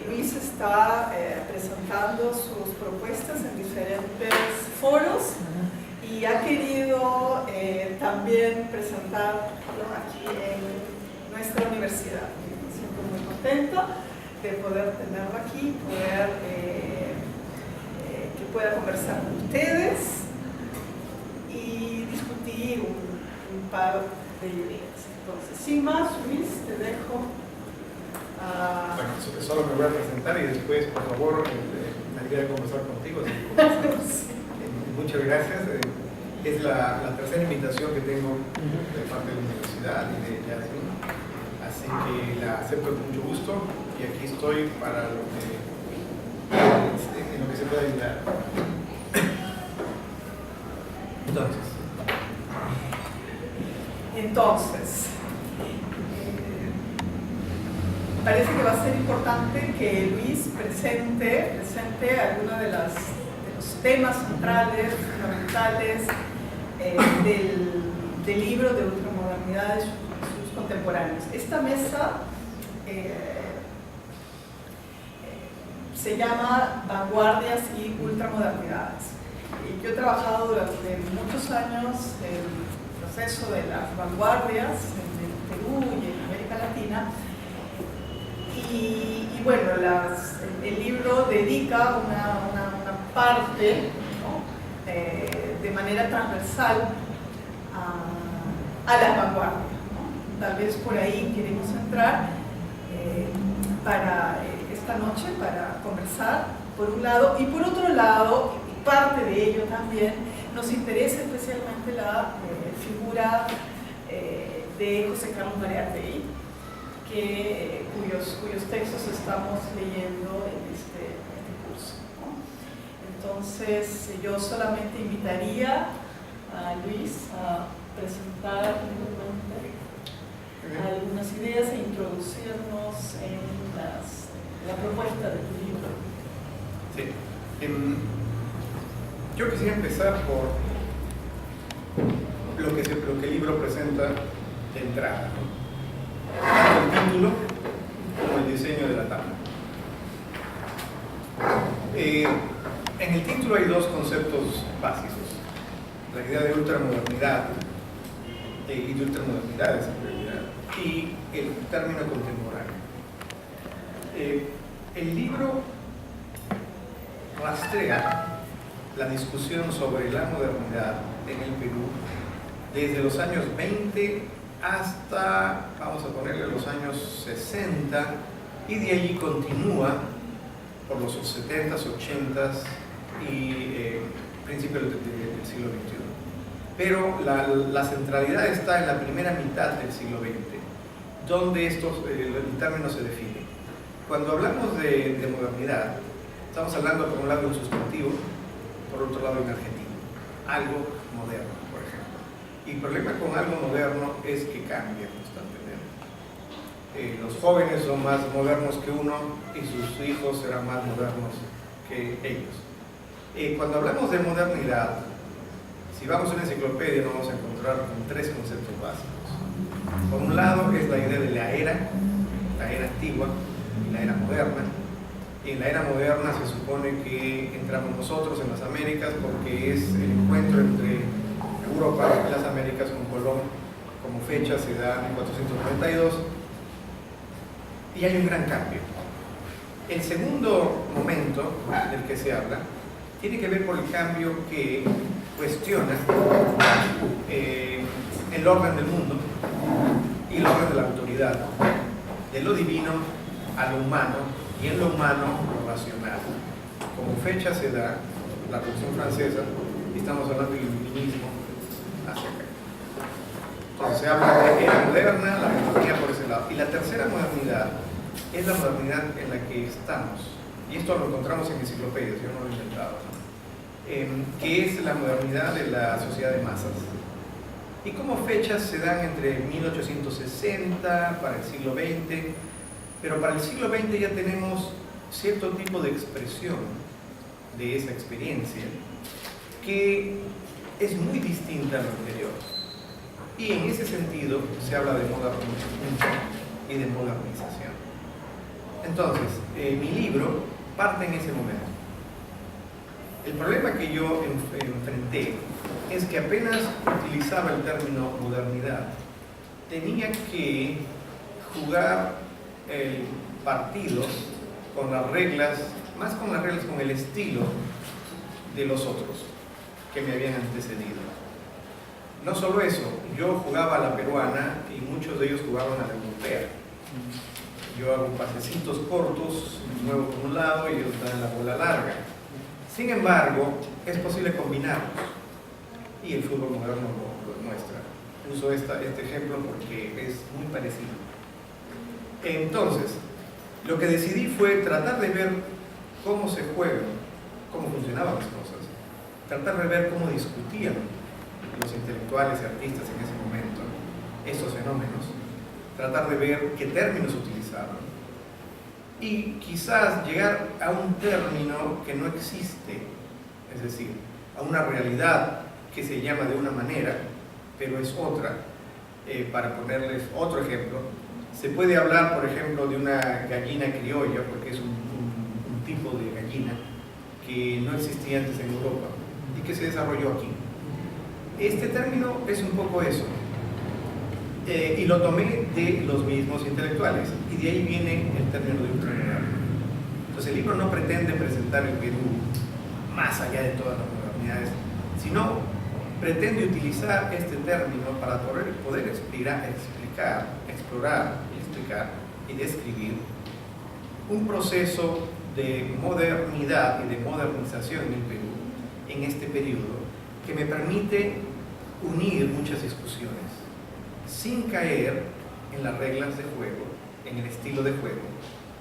Luis está presentando sus propuestas en diferentes foros y ha querido también presentarlo aquí en nuestra universidad. Me siento muy contenta de poder tenerlo aquí, que pueda conversar con ustedes y discutir un par de ideas. Entonces, sin más, Luis, te dejo. Bueno, solo me voy a presentar y después, por favor, me alegra conversar contigo. Sí. Muchas gracias. Es la tercera invitación que tengo de parte de la universidad y de Yasmin, así que la acepto con mucho gusto y aquí estoy para en lo que se pueda ayudar. Entonces, parece que va a ser importante que Luis presente algunos de los temas centrales, fundamentales del libro de ultramodernidad de sus contemporáneos. Esta mesa se llama Vanguardias y Ultramodernidades. Yo he trabajado durante muchos años en el proceso de las vanguardias en Perú y en América Latina. Y bueno, el libro dedica una parte, ¿no?, de manera transversal a las vanguardias, ¿no? Tal vez por ahí queremos entrar para esta noche, para conversar, por un lado, y por otro lado, y parte de ello también, nos interesa especialmente la figura de José Carlos Mariátegui, cuyos textos estamos leyendo en este curso, ¿no? Entonces, yo solamente invitaría a Luis a presentar algunas ideas e introducirnos en la propuesta de tu libro. Sí. Yo quisiera empezar por lo que el libro presenta de entrada, ¿no? El título como el diseño de la tabla. En el título hay dos conceptos básicos: la idea de ultramodernidad y de ultramodernidades en realidad, y el término contemporáneo. El libro rastrea la discusión sobre la modernidad en el Perú desde los años 20 hasta, vamos a ponerle, los años 60, y de allí continúa por los 70s, 80s y principios del siglo XXI. Pero la centralidad está en la primera mitad del siglo XX, donde el término se define. Cuando hablamos de modernidad, estamos hablando por un lado de un sustantivo, por otro lado de un adjetivo, algo moderno, por ejemplo. Y el problema con algo moderno es que cambia constantemente. Los jóvenes son más modernos que uno y sus hijos serán más modernos que ellos. Cuando hablamos de modernidad, si vamos a una enciclopedia nos vamos a encontrar con tres conceptos básicos. Por un lado es la idea de la era antigua y la era moderna. Y en la era moderna se supone que entramos nosotros en las Américas porque es el encuentro entre Europa y las Américas con Colón. Como fecha se da en 1492 y hay un gran cambio. El segundo momento del que se habla tiene que ver por el cambio que cuestiona el orden del mundo y el orden de la autoridad, de lo divino a lo humano y en lo humano lo racional. Como fecha se da la Revolución Francesa y estamos hablando del iluminismo hacia acá. Entonces se habla de era moderna, la modernidad por ese lado. Y la tercera modernidad es la modernidad en la que estamos. Y esto lo encontramos en enciclopedias, yo no lo he inventado, ¿no? Que es la modernidad de la sociedad de masas. Y como fechas se dan entre 1860 para el siglo XX, pero para el siglo XX ya tenemos cierto tipo de expresión de esa experiencia que es muy distinta a lo anterior. Y en ese sentido se habla de modernización y de modernización. Entonces, mi libro parte en ese momento. El problema que yo enfrenté es que apenas utilizaba el término modernidad, tenía que jugar el partido con las reglas, más con las reglas, con el estilo de los otros que me habían antecedido. No solo eso, yo jugaba a la peruana y muchos de ellos jugaban a la europea. Yo hago pasecitos cortos, muevo por un lado y ellos dan la bola larga. Sin embargo, es posible combinarlos y el fútbol moderno lo demuestra. Uso este ejemplo porque es muy parecido. Entonces, lo que decidí fue tratar de ver cómo se juegan, cómo funcionaban las cosas, tratar de ver cómo discutían los intelectuales y artistas en ese momento estos fenómenos, tratar de ver qué términos utilizaban y quizás llegar a un término que no existe, es decir, a una realidad que se llama de una manera, pero es otra. Para ponerles otro ejemplo, se puede hablar, por ejemplo, de una gallina criolla, porque es un tipo de gallina que no existía antes en Europa y que se desarrolló aquí. Este término es un poco eso, y lo tomé de los mismos intelectuales, y de ahí viene el término de ultramodernidad. Entonces el libro no pretende presentar el Perú más allá de todas las modernidades, sino pretende utilizar este término para poder explicar, explorar, explicar y describir un proceso de modernidad y de modernización en el Perú en este periodo que me permite unir muchas discusiones sin caer en las reglas de juego, en el estilo de juego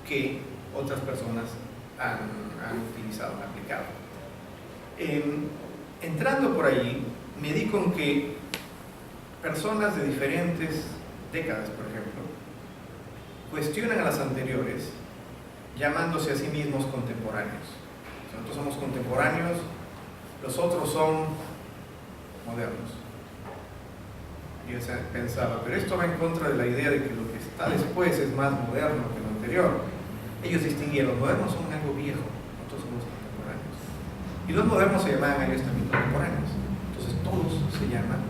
que otras personas han utilizado, han aplicado. Entrando por allí, me di con que personas de diferentes décadas, por ejemplo, cuestionan a las anteriores llamándose a sí mismos contemporáneos. Nosotros somos contemporáneos, los otros son modernos. Y yo pensaba, pero esto va en contra de la idea de que lo que está después es más moderno que lo anterior. Ellos distinguieron, los modernos son algo viejo, nosotros somos contemporáneos. Y los modernos se llamaban a ellos también contemporáneos. Entonces todos se llaman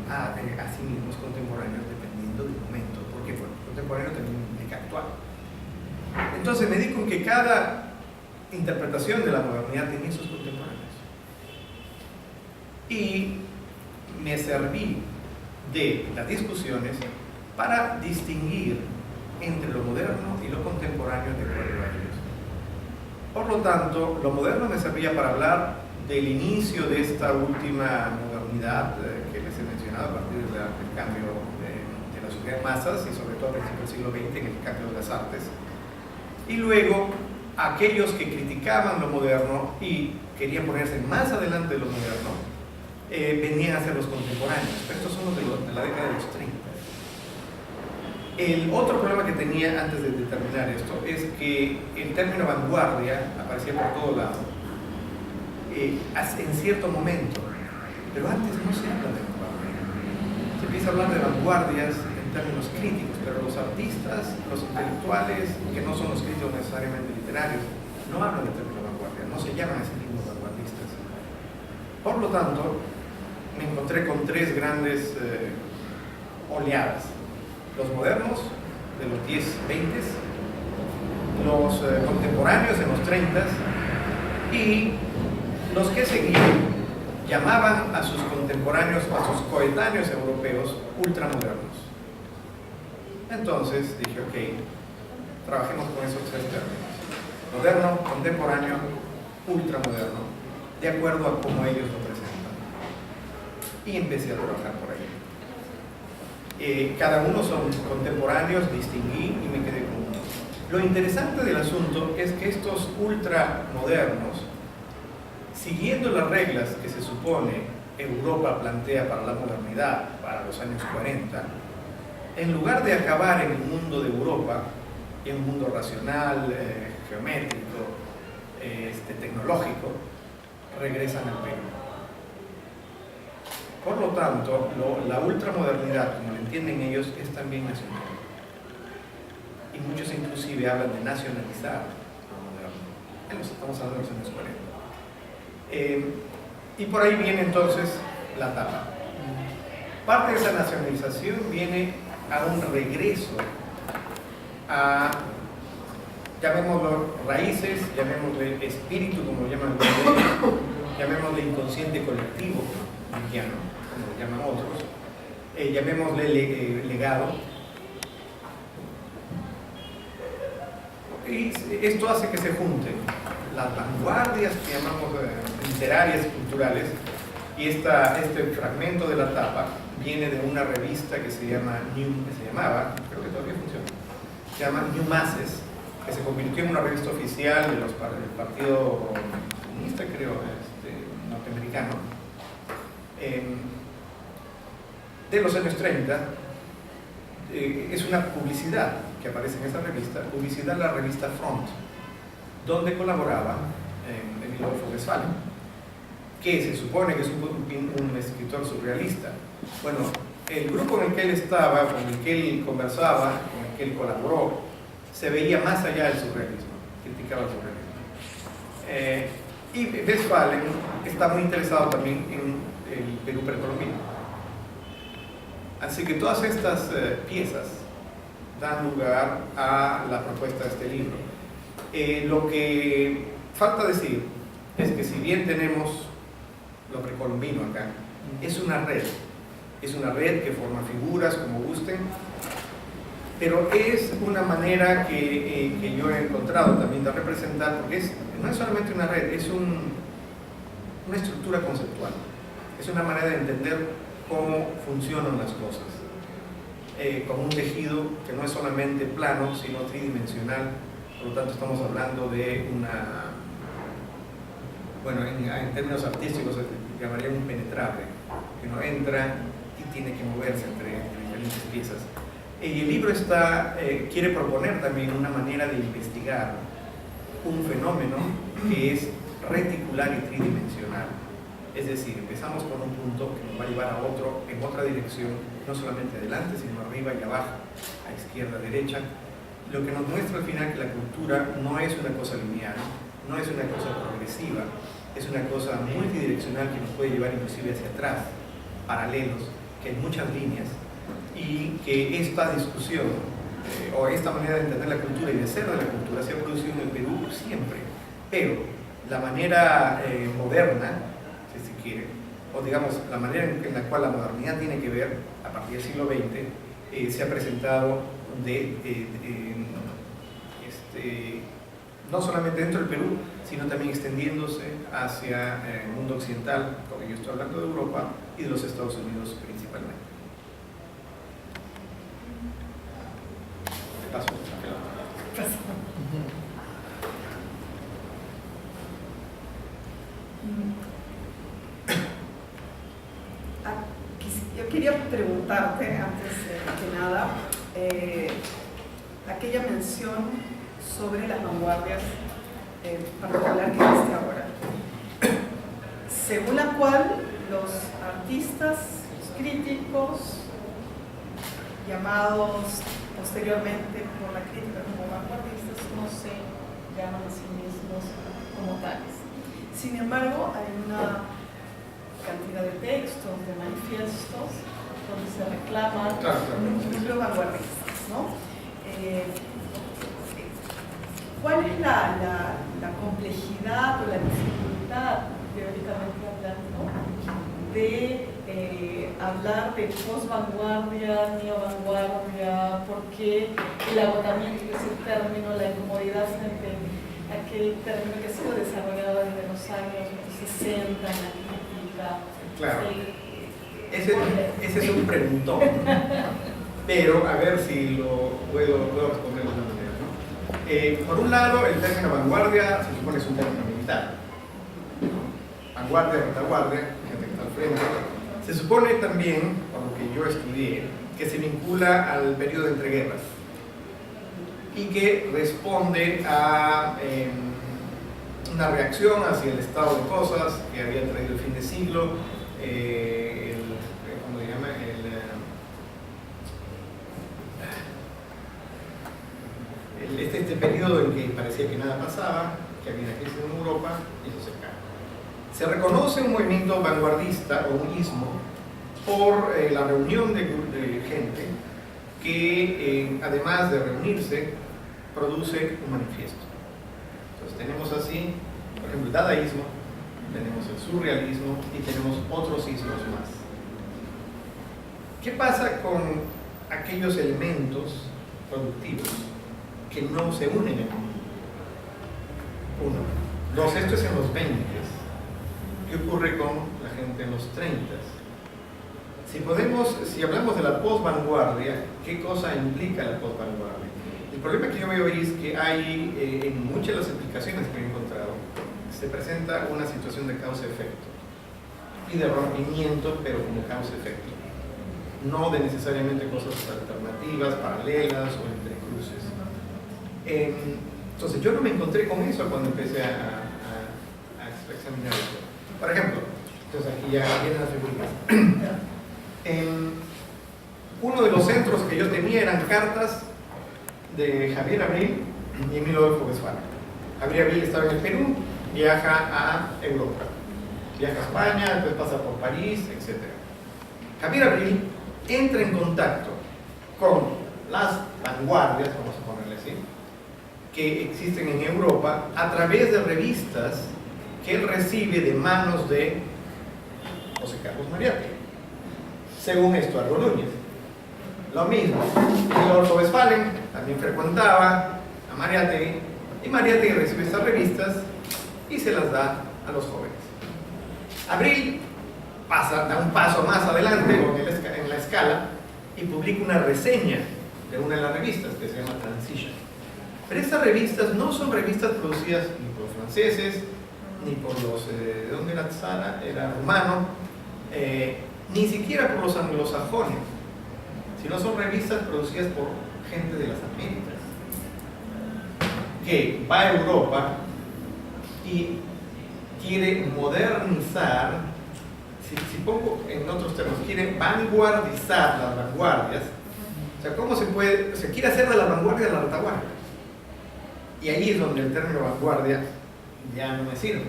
a sí mismos contemporáneos dependiendo del momento, porque contemporáneo también implica actual. Entonces me di con que cada interpretación de la modernidad tenía sus contemporáneos. Y me serví de las discusiones para distinguir entre lo moderno y lo contemporáneo de acuerdo a ellos. Por lo tanto, lo moderno me servía para hablar del inicio de esta última modernidad que les he mencionado a partir del cambio de la sociedad de masas y sobre todo a principios del siglo XX en el cambio de las artes. Y luego, aquellos que criticaban lo moderno y querían ponerse más adelante de lo moderno, venían a ser los contemporáneos, pero estos son los de la década de los 30. El otro problema que tenía antes de terminar esto es que el término vanguardia aparecía por todo lado, en cierto momento, pero antes no se habla de vanguardia. Se empieza a hablar de vanguardias en términos críticos, pero los artistas, los intelectuales, que no son los críticos necesariamente literarios, no hablan del término vanguardia, no se llaman a sí mismos vanguardistas. Por lo tanto, me encontré con tres grandes oleadas: los modernos de los 10, 20, los contemporáneos en los 30 y los que seguían llamaban a sus contemporáneos, a sus coetáneos europeos, ultramodernos. Entonces dije, ok, trabajemos con esos tres términos: moderno, contemporáneo, ultramoderno, de acuerdo a cómo ellos lo presentan. Y empecé a trabajar por ahí. Cada uno son contemporáneos, distinguí y me quedé con uno. Lo interesante del asunto es que estos ultramodernos, siguiendo las reglas que se supone Europa plantea para la modernidad, para los años 40, en lugar de acabar en el mundo de Europa, en un mundo racional, geométrico, tecnológico, regresan al Perú. Por lo tanto, la ultramodernidad, como lo entienden ellos, es también nacional. Y muchos inclusive hablan de nacionalizar lo moderno. Estamos hablando de los años 40. Y por ahí viene entonces la tapa. Parte de esa nacionalización viene a un regreso a, llamémoslo raíces, llamémosle espíritu, como lo llaman los, llamémosle inconsciente colectivo mexicano, como lo llaman otros, llamémosle legado. Y esto hace que se junten las vanguardias que llamamos literarias, culturales, y este fragmento de la tapa viene de una revista que se llamaba, creo que todavía funciona, se llama New Masses, que se convirtió en una revista oficial del Partido Comunista, creo, norteamericano, de los años 30. Es una publicidad que aparece en esa revista, publicidad de la revista Front, donde colaboraba Emilio Westphalen, que se supone que es un escritor surrealista. Bueno, el grupo en el que él estaba, con el que él conversaba, con el que él colaboró, se veía más allá del surrealismo, criticaba el surrealismo. Y Westphalen está muy interesado también en el Perú precolombino. Así que todas estas piezas dan lugar a la propuesta de este libro. Lo que falta decir es que si bien tenemos lo precolombino acá, es una red que forma figuras como gusten, pero es una manera que yo he encontrado también de representar, porque no es solamente una red, es una estructura conceptual, es una manera de entender cómo funcionan las cosas, como un tejido que no es solamente plano, sino tridimensional. Por lo tanto, estamos hablando de en términos artísticos se llamaría un impenetrable, que no entra y tiene que moverse entre diferentes piezas. Y el libro quiere proponer también una manera de investigar un fenómeno que es reticular y tridimensional. Es decir, empezamos por un punto que nos va a llevar a otro, en otra dirección, no solamente adelante, sino arriba y abajo, a izquierda, a derecha. Lo que nos muestra al final que la cultura no es una cosa lineal, no es una cosa progresiva, es una cosa multidireccional que nos puede llevar inclusive hacia atrás, paralelos, que hay muchas líneas, y que esta discusión o esta manera de entender la cultura y de ser de la cultura se ha producido en el Perú siempre, pero la manera moderna, si se quiere, o digamos la manera en la cual la modernidad tiene que ver a partir del siglo XX, se ha presentado no solamente dentro del Perú, sino también extendiéndose hacia el mundo occidental, porque yo estoy hablando de Europa y de los Estados Unidos principalmente. Paso la pelota. Yo quería preguntarte, antes que nada, aquella mención sobre las vanguardias particular que existe ahora, según la cual los artistas, los críticos, llamados posteriormente por la crítica como vanguardistas, no se llaman a sí mismos como tales. Sin embargo, hay una cantidad de textos, de manifiestos, donde se reclaman núcleos vanguardistas, ¿no? ¿Cuál es la complejidad o la dificultad, teóricamente hablando, de hablar de post-vanguardia, neo-vanguardia? ¿Por qué el agotamiento de ese término, la incomodidad frente a aquel término que ha sido desarrollado desde los años 60 en la crítica? Claro, ese es un preguntón, pero a ver si lo puedo responder de una manera, ¿no? Por un lado, el término vanguardia se supone que es un término militar, ¿no? Vanguardia, retaguardia, gente que está al frente. Se supone también, por lo que yo estudié, que se vincula al periodo de entreguerras y que responde a una reacción hacia el estado de cosas que había traído el fin de siglo, ¿cómo se llama? Este periodo en que parecía que nada pasaba, que había una crisis en Europa, y eso se cae. Se reconoce un movimiento vanguardista o un ismo por la reunión de gente que, además de reunirse, produce un manifiesto. Entonces tenemos así, por ejemplo, el dadaísmo, tenemos el surrealismo y tenemos otros ismos más. ¿Qué pasa con aquellos elementos productivos que no se unen en uno? Uno. Dos, esto es en los 20. ¿Qué ocurre con la gente en los 30? Si hablamos de la post-vanguardia, ¿qué cosa implica la post-vanguardia? El problema que yo veo es que hay, en muchas de las explicaciones que he encontrado, se presenta una situación de causa-efecto y de rompimiento, pero como causa-efecto, no de necesariamente cosas alternativas, paralelas o entrecruces. Entonces yo no me encontré con eso cuando empecé a examinar esto. Por ejemplo, entonces aquí ya vienen las figuras. Uno de los centros que yo tenía eran cartas de Javier Abril y Emilio Adolfo Westphalen. Javier Abril estaba en el Perú, viaja a Europa, viaja a España, después pasa por París, etc. Javier Abril entra en contacto con las vanguardias, vamos a ponerle así, que existen en Europa a través de revistas que él recibe de manos de José Carlos Mariátegui, según Estuardo Núñez. Lo mismo, Adolfo Westphalen también frecuentaba a Mariátegui, y Mariátegui recibe estas revistas y se las da a los jóvenes. Abril da un paso más adelante en la escala y publica una reseña de una de las revistas que se llama Transition. Pero estas revistas no son revistas producidas ni por los franceses, ni por los, ¿de dónde era Tzara? Era rumano, ni siquiera por los anglosajones, sino son revistas producidas por gente de las Américas, que va a Europa y quiere modernizar, si pongo en otros términos, quiere vanguardizar las vanguardias. O sea, ¿cómo se puede? Se quiere hacer de la vanguardia de la retaguardia. Y ahí es donde el término vanguardia ya no me sirve.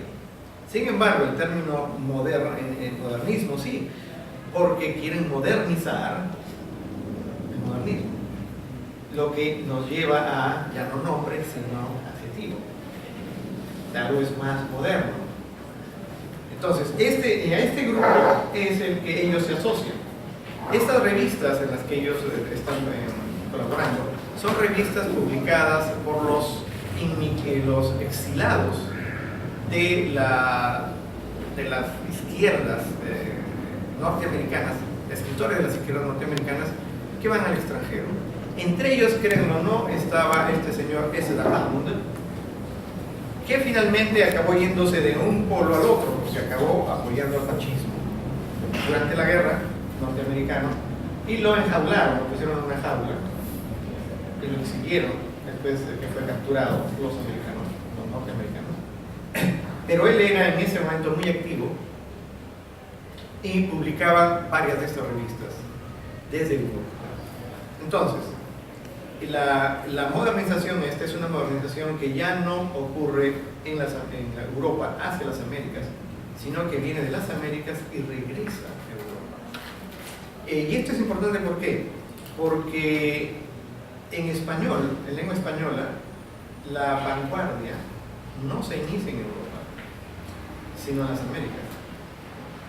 Sin embargo, el término modernismo sí, porque quieren modernizar el modernismo, lo que nos lleva a ya no nombre sino adjetivo. Algo es más moderno. Entonces, a este grupo es el que ellos se asocian. Estas revistas en las que ellos están colaborando son revistas publicadas por los exilados de las izquierdas norteamericanas, escritores de las izquierdas norteamericanas que van al extranjero. Entre ellos, créanlo o no, estaba este señor S. Hammond, que finalmente acabó yéndose de un polo al otro, porque acabó apoyando al fascismo durante la guerra norteamericana, y lo enjaularon, lo pusieron en una jaula y lo exhibieron después de que fue capturado los americanos, los norteamericanos. Pero él era en ese momento muy activo y publicaba varias de estas revistas desde Europa. Entonces, la modernización esta es una modernización que ya no ocurre en Europa hacia las Américas, sino que viene de las Américas y regresa a Europa. Y esto es importante, ¿por qué? Porque en español, en lengua española, la vanguardia no se inicia en Europa, sino en las Américas.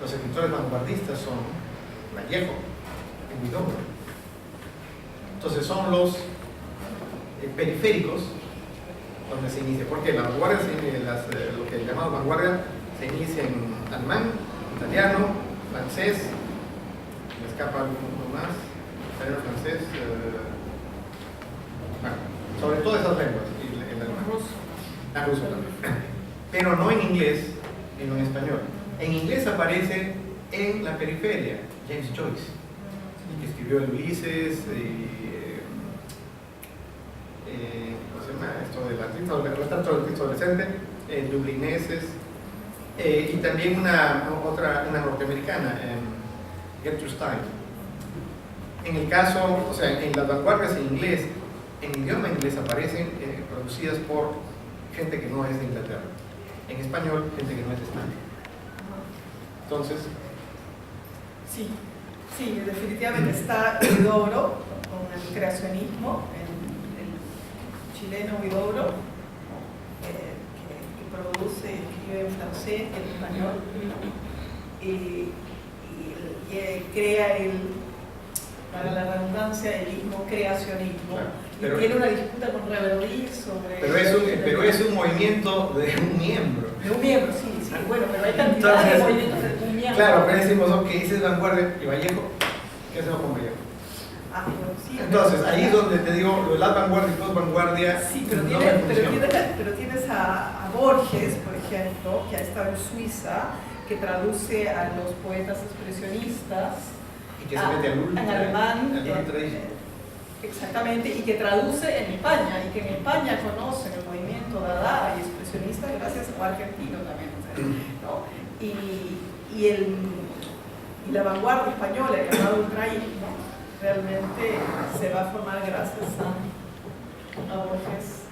Los escritores vanguardistas son Vallejo y Huidobro. Entonces son los periféricos donde se inicia. Porque la vanguardia, lo que llamamos vanguardia, se inicia en alemán, italiano, francés, me escapa alguno más, italiano, francés, bueno, sobre todo esas lenguas, el alemán. Ruso también. Pero no en inglés, sino en español. En inglés aparece en la periferia James Joyce, que escribió el Ulises ¿cómo se llama? Esto del retrato del Cristo adolescente, Dublineses, y también una norteamericana, Gertrude Stein. En el caso, o sea, en las vanguardias en inglés, en idioma inglés aparecen producidas por gente que no es de Inglaterra. En español, gente que no es de España. Entonces, sí, definitivamente está Huidobro con el creacionismo, el chileno Huidobro, que produce y escribe en francés y en español, y crea para la redundancia, el mismo creacionismo. Claro, y tiene una disputa con Reverdy sobre... Pero es un movimiento de un miembro. De un miembro, sí, bueno, pero hay cantidad de movimientos de un miembro. Claro, pero decimos, ok, dices vanguardia y Vallejo, ¿qué hacemos con Vallejo? Bueno, sí, entonces, ahí es donde te digo, lo de la vanguardia y post-vanguardia. Sí, pero tienes a Borges, por ejemplo, que ha estado en Suiza, que traduce a los poetas expresionistas y que se mete en alemán. Exactamente, y que traduce en España, y que en España conocen el movimiento Dada y expresionista gracias a un argentino también, ¿no? Y la vanguardia española, llamada ultraísmo, realmente se va a formar gracias a Borges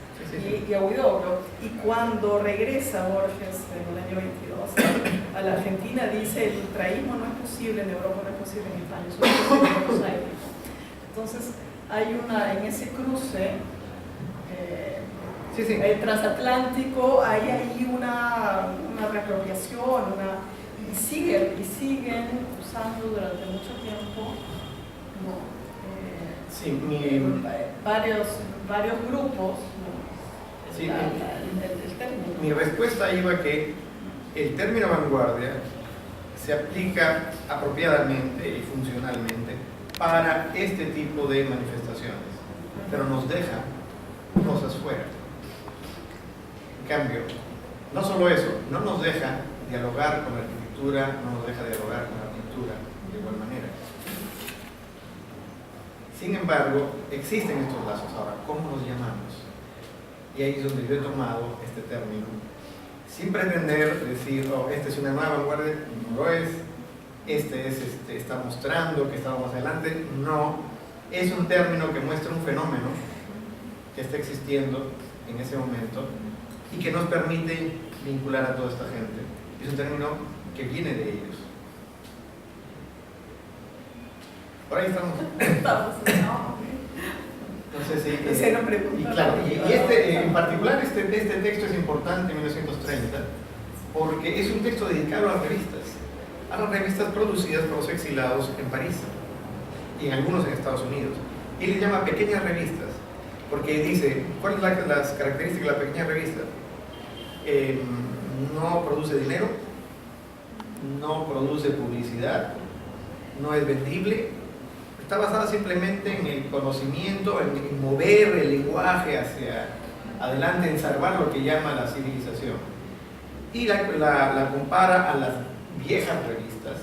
y a Huidobro. Y cuando regresa Borges en el año 22 a la Argentina, dice: el ultraísmo no es posible en Europa, no es posible en España, es posible en Buenos Aires. Entonces, hay en ese cruce transatlántico, hay ahí una reapropiación, y siguen usando durante mucho tiempo varios grupos el término. Mi respuesta iba que el término vanguardia se aplica apropiadamente y funcionalmente para este tipo de manifestaciones, pero nos deja cosas fuera. En cambio, no solo eso, no nos deja dialogar con la arquitectura, no nos deja dialogar con la pintura de igual manera. Sin embargo, existen estos lazos. Ahora, ¿cómo los llamamos? Y ahí es donde yo he tomado este término, sin pretender decir, oh, esta es una nueva vanguardia, no lo es. Está mostrando que estamos más adelante. No, es un término que muestra un fenómeno que está existiendo en ese momento y que nos permite vincular a toda esta gente. Es un término que viene de ellos. Por ahí estamos. Entonces, sí, en particular este texto es importante en 1930 porque es un texto dedicado a las revistas producidas por los exilados en París y en algunos en Estados Unidos. Y le llama pequeñas revistas, porque dice, ¿cuáles son las características de la pequeña revista? No produce dinero, no produce publicidad, no es vendible, está basada simplemente en el conocimiento, en mover el lenguaje hacia adelante, en salvar lo que llama la civilización. Y la compara a las viejas revistas,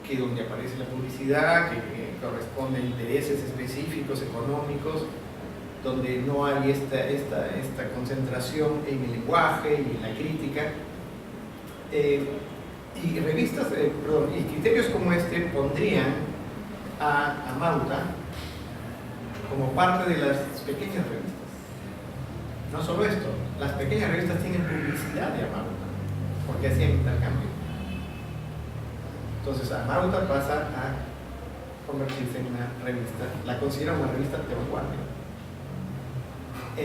que donde aparece la publicidad, que corresponde a intereses específicos, económicos, donde no hay esta concentración en el lenguaje y en la crítica. Y revistas, y criterios como este pondrían a Mauta como parte de las pequeñas revistas. No solo esto, las pequeñas revistas tienen publicidad de Mauta. porque hacían intercambio. Entonces Amauta pasa a convertirse en una revista, la considera una revista de vanguardia. A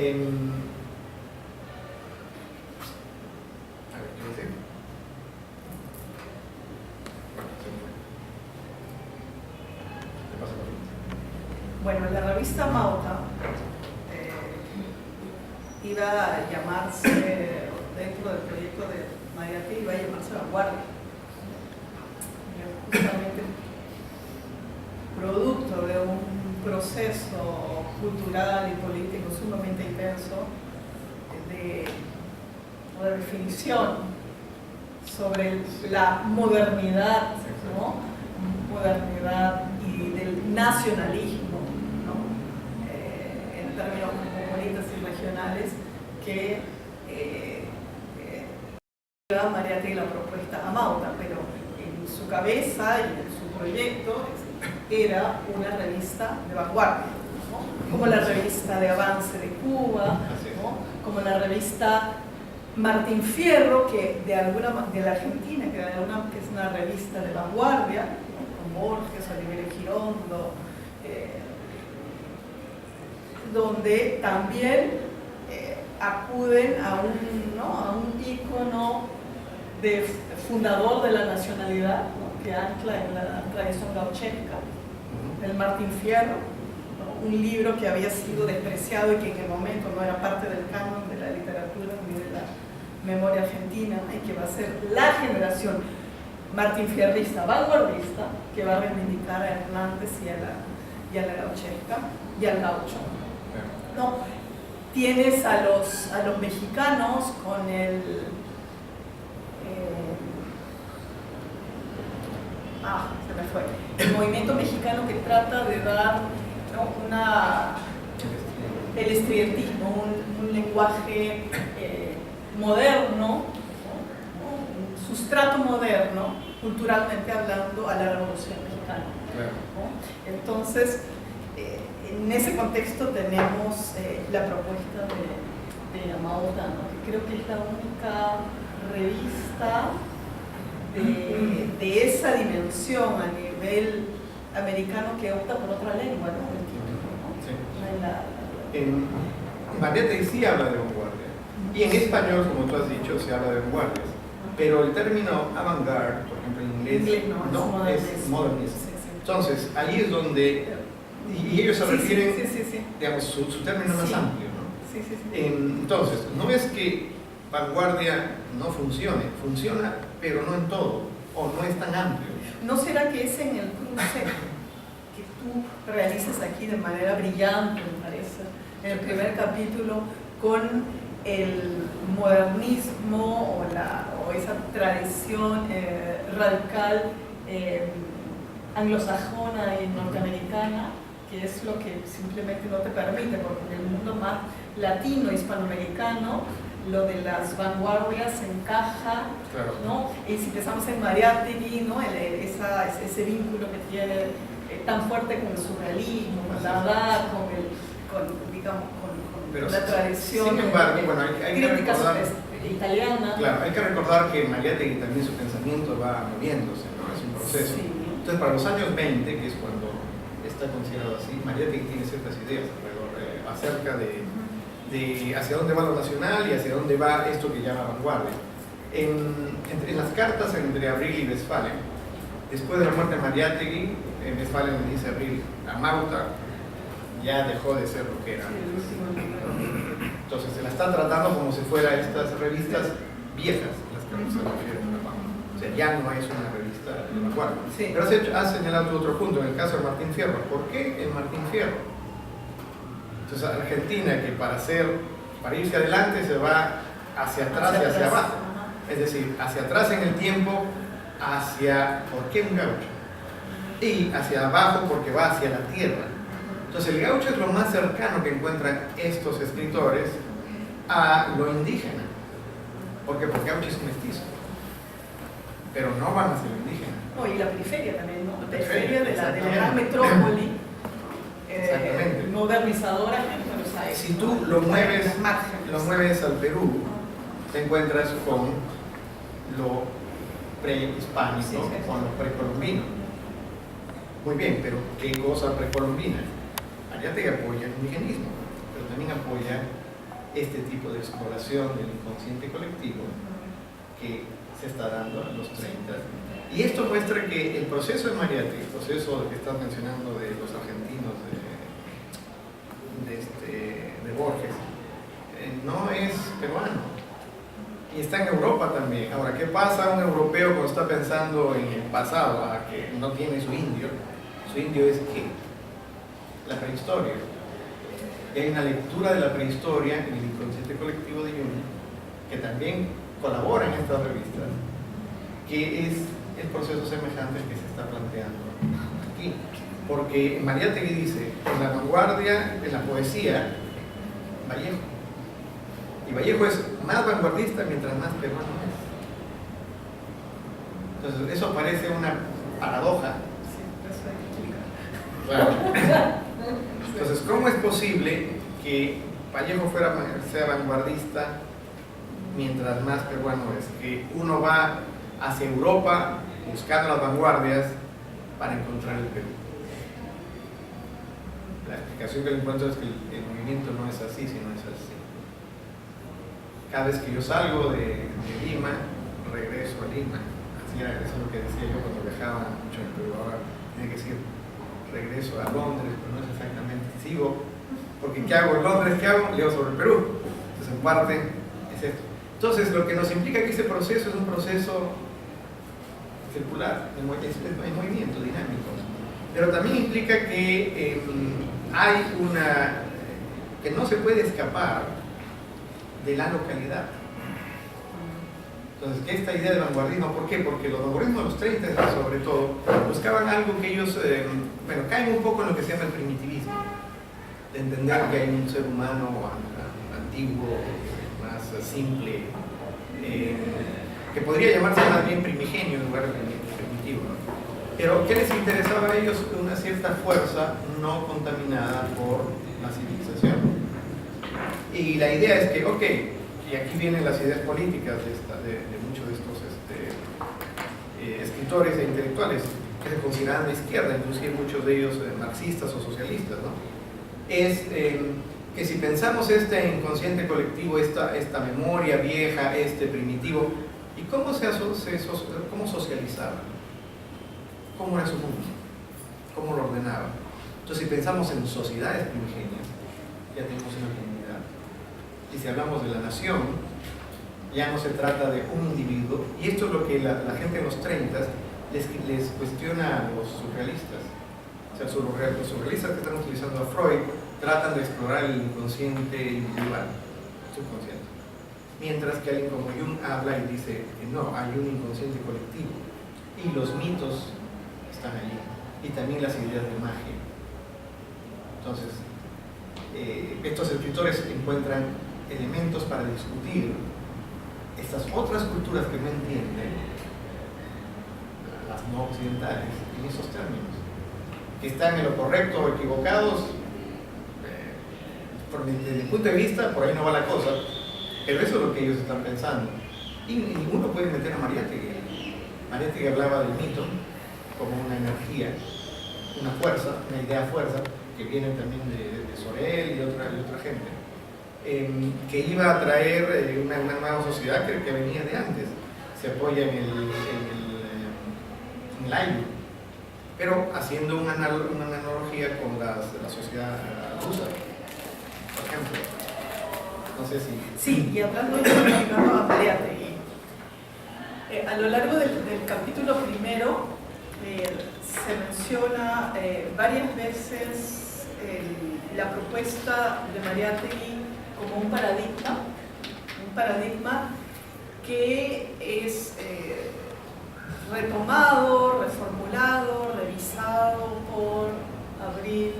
ver, ¿qué dice? Bueno, se me fue. ¿Qué pasa con esto? Bueno, la revista Amauta iba a llamarse, dentro del proyecto de Mariátegui, iba a llamarse Vanguardia. Justamente producto de un proceso cultural y político sumamente intenso de definición sobre la modernidad, ¿no? Modernidad y del nacionalismo, ¿no? En términos cosmopolitas y regionales, que Mariátegui la propuesta Amauta, pero en su cabeza y en su proyecto era una revista de vanguardia, ¿no? Como la revista de avance de Cuba, ¿no? Como la revista Martín Fierro, que de la Argentina, que es una revista de vanguardia, ¿no? Con Borges, Oliverio Girondo, donde también acuden a un ícono fundador de la nacionalidad, ¿no? Que ancla en la tradición gauchesca, el Martín Fierro, ¿no? Un libro que había sido despreciado y que en el momento no era parte del canon de la literatura ni de la memoria argentina, y que va a ser la generación martinfierrista, vanguardista, que va a reivindicar a Hernández y a la gauchesca y al gaucho. No, tienes a los mexicanos con se me fue. El movimiento mexicano que trata de dar, ¿no? El estridentismo, un lenguaje moderno, ¿no? Un sustrato moderno, culturalmente hablando, a la Revolución Mexicana, ¿no? Entonces, en ese contexto tenemos la propuesta de Amauta, ¿no? Que creo que es la única revista de esa dimensión a nivel americano que opta por otra lengua, ¿no? Sí. En Mariátegui sí habla de vanguardia, y en español, como tú has dicho, se habla de vanguardias, pero el término avant-garde, por ejemplo, en inglés no es modernismo. Sí. Entonces, ahí es donde, y ellos se refieren, digamos, su término más amplio, ¿no? Sí. Entonces, no es que vanguardia no funcione, funciona, pero no en todo, o no es tan amplio. ¿No será que es en el cruce que tú realizas aquí de manera brillante, me parece, en el primer capítulo, con el modernismo o esa tradición radical anglosajona y norteamericana, que es lo que simplemente no te permite, porque en el mundo más latino, hispanoamericano, lo de las vanguardias encaja, claro, ¿no? Y si pensamos en Mariátegui, ¿no? Ese vínculo que tiene tan fuerte con el surrealismo, con la edad, con la tradición, sin embargo, bueno, hay que recordar, italiana. Claro, hay que recordar que Mariátegui también su pensamiento va moviéndose, ¿no? Es un proceso. Sí. Entonces, para los años 20, que es cuando está considerado así, Mariátegui tiene ciertas ideas alrededor, acerca de hacia dónde va lo nacional y hacia dónde va esto que llama vanguardia. En las cartas entre Abril y Westphalen, después de la muerte de Mariátegui, Westphalen le dice a Abril, Amauta ya dejó de ser lo que era. Entonces se la está tratando como si fuera estas revistas viejas, las que se refieren a la Amauta. O sea, ya no es una revista de vanguardia. Sí. Pero has señalado otro punto, en el caso de Martín Fierro. ¿Por qué el Martín Fierro? Entonces, Argentina, que para irse adelante se va hacia atrás y hacia abajo. Es decir, hacia atrás en el tiempo, ¿por qué un gaucho? Y hacia abajo porque va hacia la tierra. Entonces, el gaucho es lo más cercano que encuentran estos escritores a lo indígena. ¿Por qué? Porque gaucho es un mestizo. Pero no van hacia lo indígena. No, y la periferia también, ¿no? La periferia de la gran metrópoli. Modernizadora en Buenos Aires. Si tú lo mueves al Perú, te encuentras con lo prehispánico con lo precolombino. Muy bien, pero ¿qué cosa precolombina? Mariátegui apoya el indigenismo, pero también apoya este tipo de exploración del inconsciente colectivo que se está dando a los 30. Y esto muestra que el proceso de Mariátegui, el proceso que estás mencionando de los argentinos, de Borges, no es peruano. Y está en Europa también. Ahora, ¿qué pasa a un europeo cuando está pensando en el pasado, que no tiene su indio? Su indio es ¿qué? La prehistoria. Y hay una lectura de la prehistoria en el inconsciente colectivo de Jung, que también colabora en estas revistas, que es el proceso semejante al que se está planteando aquí. Porque Mariátegui dice, en la vanguardia, en la poesía, Vallejo. Y Vallejo es más vanguardista mientras más peruano es. Entonces, eso parece una paradoja. Claro. Entonces, ¿cómo es posible que Vallejo sea vanguardista mientras más peruano es? Que uno va hacia Europa buscando las vanguardias para encontrar el Perú. La explicación que le encuentro es que el movimiento no es así, sino es así. Cada vez que yo salgo de Lima, regreso a Lima. Así era, eso es lo que decía yo cuando viajaba mucho en Perú. Ahora tiene que decir, regreso a Londres, pero no es exactamente, sigo, porque ¿qué hago en Londres? ¿Qué hago? Leo sobre el Perú. Entonces, en parte, es esto. Entonces, lo que nos implica que este proceso es un proceso circular, en movimiento dinámico. Pero también implica que hay que no se puede escapar de la localidad. Entonces, que esta idea de vanguardismo, ¿por qué? Porque los vanguardismos de los 30, sobre todo, buscaban algo que ellos, caen un poco en lo que se llama el primitivismo, de entender que hay un ser humano antiguo, más simple, que podría llamarse más bien primigenio en lugar de primitivo, ¿no? Pero ¿qué les interesaba a ellos? Una cierta fuerza no contaminada por la civilización. Y la idea es que, ok, y aquí vienen las ideas políticas de muchos de estos escritores e intelectuales que se consideraban de izquierda, inclusive muchos de ellos marxistas o socialistas, ¿no? Es que si pensamos este inconsciente colectivo, esta memoria vieja, primitivo, ¿y cómo socializaba? ¿Cómo era su mundo? ¿Cómo lo ordenaba? Entonces, si pensamos en sociedades primigenias, ya tenemos una comunidad. Y si hablamos de la nación, ya no se trata de un individuo, y esto es lo que la gente en los 30 les cuestiona a los surrealistas. O sea, los surrealistas que están utilizando a Freud tratan de explorar el inconsciente individual, subconsciente. Mientras que alguien como Jung habla y dice que no, hay un inconsciente colectivo, y los mitos están allí, y también las ideas de magia. Entonces, estos escritores encuentran elementos para discutir estas otras culturas que no entienden, las no occidentales, en esos términos, que están en lo correcto o equivocados. Desde mi punto de vista, por ahí no va la cosa, pero eso es lo que ellos están pensando. Y ninguno puede meter a Mariátegui. Mariátegui hablaba del mito como una energía, una fuerza, una idea fuerza, que viene también de Sorel y otra gente, que iba a traer una nueva sociedad que venía de antes. Se apoya en el aire, pero haciendo una analogía con la sociedad rusa, por ejemplo. No sé si... Sí, y hablando de a Mariátegui, a lo largo del capítulo primero se menciona varias veces la propuesta de Mariátegui como un paradigma que es retomado, reformulado, revisado por Abril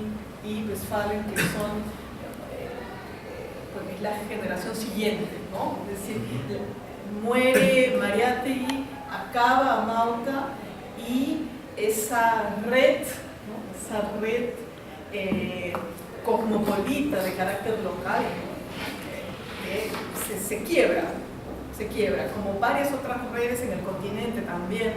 y Westphalen, que son la generación siguiente, ¿no? Es decir, muere Mariátegui, acaba Amauta, y esa red, ¿no? Esa red cosmopolita de carácter local se quiebra, se quiebra, como varias otras redes en el continente también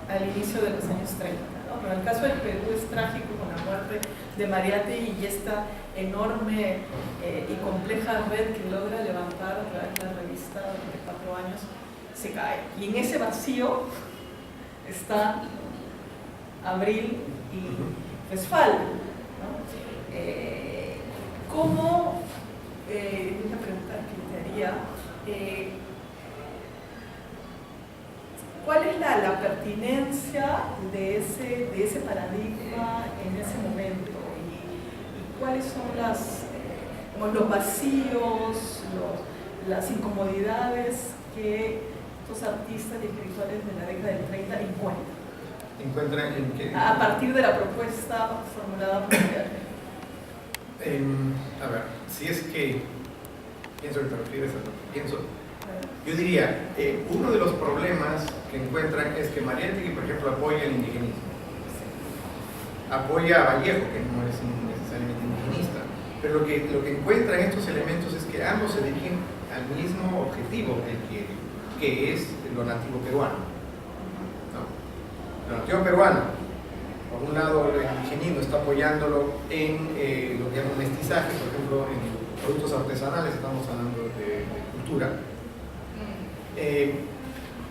al inicio de los años 30, ¿no? Pero el caso del Perú es trágico con la muerte de Mariátegui y esta enorme y compleja red que logra levantar a través de la revista durante 4 años se cae. Y en ese vacío está Abril y Westphal, ¿no? ¿Cómo, una pregunta que te haría, ¿cuál es la pertinencia de ese paradigma en ese momento? ¿Y cuáles son los vacíos, las incomodidades que estos artistas y escritores de la década del 30 ¿Encuentran en qué? a partir de la propuesta formulada por Mariátegui? A ver, si es que pienso que te refieres a lo que pienso, yo diría, uno de los problemas que encuentran es que Mariátegui, por ejemplo, apoya el indigenismo, apoya a Vallejo, que no es necesariamente indigenista, pero lo que encuentran estos elementos es que ambos se dirigen al mismo objetivo que es lo nativo peruano, ¿no? Lo nativo peruano, por un lado el indigenismo está apoyándolo en lo que llaman mestizaje, por ejemplo en productos artesanales, estamos hablando de cultura,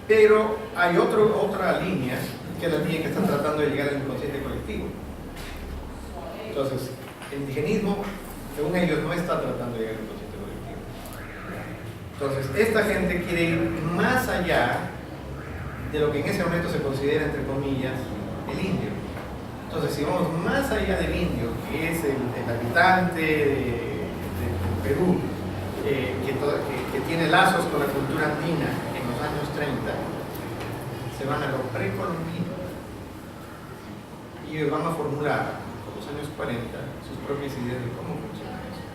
pero hay otra línea, que es la línea que están tratando de llegar al inconsciente colectivo. Entonces, el indigenismo, según ellos, no está tratando de llegar al inconsciente colectivo. Entonces, esta gente quiere ir más allá de lo que en ese momento se considera, entre comillas, el indio. Entonces, si vamos más allá del indio, que es el habitante de Perú, que tiene lazos con la cultura andina en los años 30, se van a lo precolombino y ellos van a formular, por los años 40, sus propias ideas de cómo funciona eso.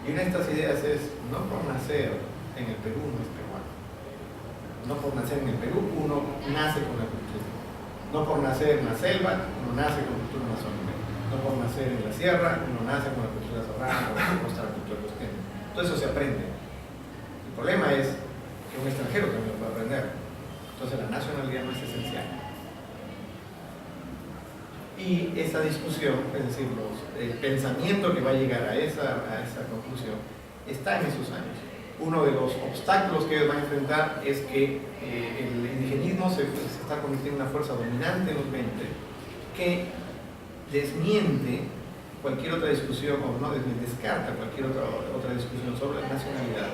Y una de estas ideas es, no por nacer en el Perú uno es peruano, no por nacer en el Perú uno nace con la cultura, no por nacer en la selva uno nace con cultura amazónica, no por nacer en la sierra uno nace con la cultura serrana o con la cultura costeña. Todo eso se aprende. El problema es que un extranjero también lo puede aprender. Entonces la nacionalidad no es esencial. Y esa discusión, es decir, el pensamiento que va a llegar a esa conclusión está en esos años. Uno de los obstáculos que ellos van a enfrentar es que el indigenismo se está convirtiendo en una fuerza dominante en los 20 que desmiente cualquier otra discusión, o no descarta cualquier otra discusión sobre la nacionalidad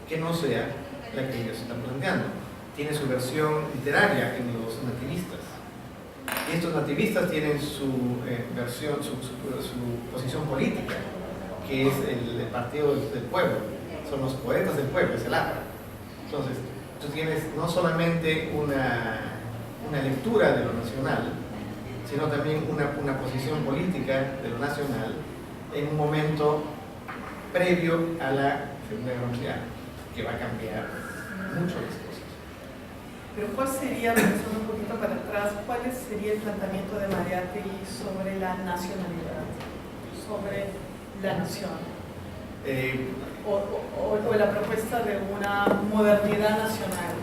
que no sea la que ellos están planteando. Tiene su versión literaria en los nativistas. Y estos nativistas tienen su versión, su posición política, que es el partido del pueblo. Son los poetas del pueblo, es el APRA. Entonces, tú tienes no solamente una lectura de lo nacional, sino también una posición política de lo nacional en un momento previo a la Segunda Guerra Mundial, que va a cambiar mucho las cosas. Pero ¿cuál sería, regresando un poquito para atrás, cuál sería el planteamiento de Mariátegui sobre la nacionalidad, sobre la nación? O la propuesta de una modernidad nacional.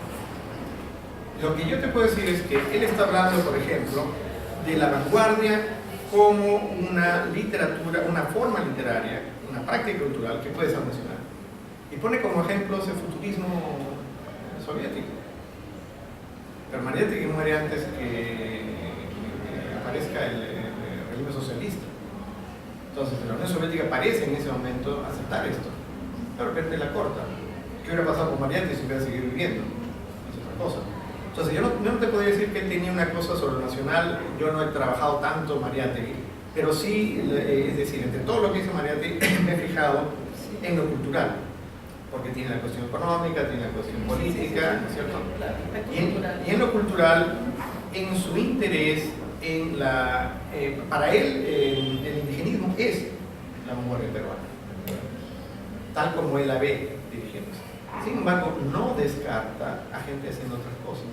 Lo que yo te puedo decir es que él está hablando, por ejemplo, de la vanguardia como una literatura, una forma literaria, una práctica cultural que puede ser nacional. Y pone como ejemplos el futurismo soviético. Pero Mariátegui muere antes que aparezca el régimen socialista. Entonces, la Unión Soviética parece en ese momento aceptar esto, pero pierde la corta. ¿Qué hubiera pasado con Mariátegui si hubiera seguido viviendo? Es otra cosa. Entonces, yo no te podría decir que él tenía una cosa sobre lo nacional. Yo no he trabajado tanto Mariátegui, pero sí, es decir, entre todo lo que hizo Mariátegui, me he fijado en lo cultural, porque tiene la cuestión económica, tiene la cuestión política, ¿no es cierto? Y en lo cultural, en su interés, para él, el indigenismo es la memoria peruana, tal como él la ve dirigiéndose. Sin embargo, no descarta a gente haciendo otras cosas,